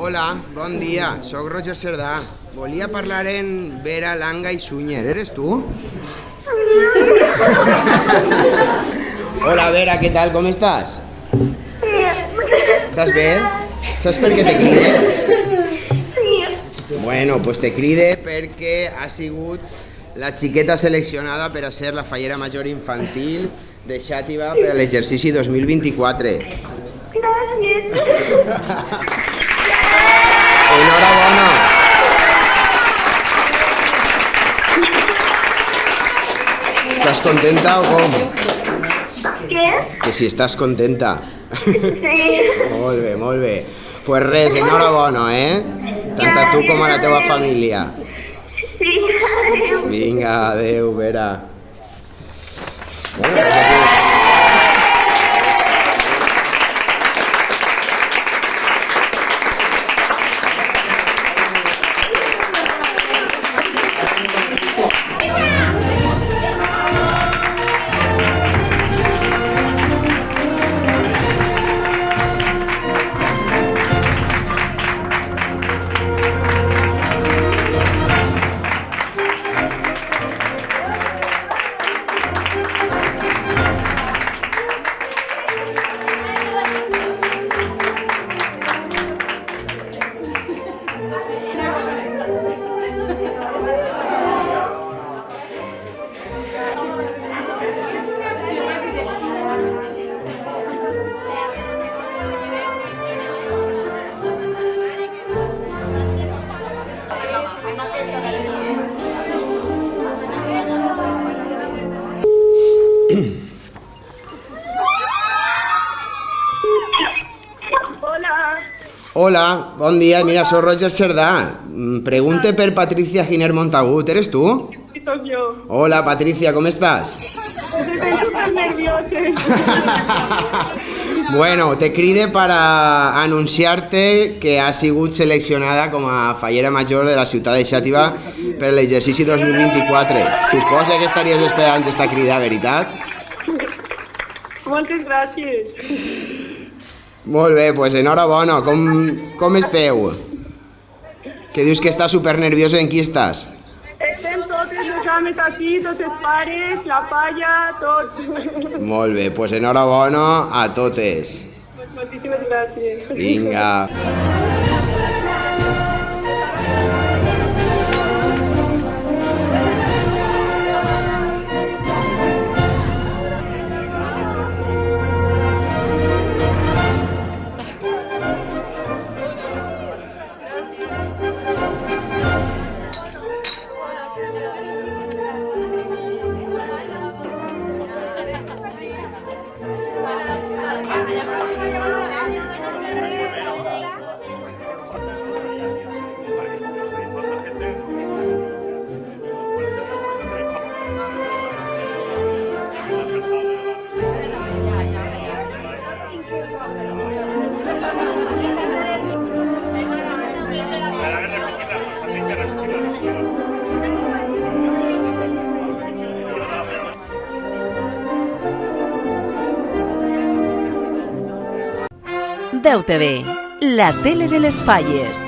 Hola, bon dia, soc Roger Cerdà. Volia parlar en Vera Langa i Sunyer. ¿Eres tú? Hola Vera, ¿qué tal? ¿Cómo estás? ¿Estás bé? Saps per què te cride? Bueno, pues te cride perquè ha sigut la xiqueta seleccionada per a ser la fallera major infantil de Xàtiva per a l'exercici 2024. Gràcies. Enhorabona. ¿Estás contenta o com? Què? Que si estàs contenta. Sí. Molt bé, molt bé. Pues res, enhorabona, Tant a tu com a la teva família. Sí, adéu. Vinga, adeu, Vera. Hola. Hola, bon dia. Mira, soc Roger Cerdà. Pregunte per Patricia Giner Montagut. ¿Eres tú? Sí, soy yo. Hola, Patricia, ¿cómo estás? Estoy súper nerviosa. Bueno, te cride para anunciar-te que has sigut seleccionada com a fallera major de la ciutat de Xàtiva per l'exercici 2024. Suposa que estaries esperant esta crida, veritat? Moltes gràcies. Molt bé, doncs enhorabona. Com esteu? Que dius que estàs supernerviosa, en qui estàs? Estem totes les ames aquí, tots els pares, la palla, tots. Molt bé, doncs enhorabona a totes. Moltíssimes gràcies. Vinga. Déu TV, la tele de les Falles.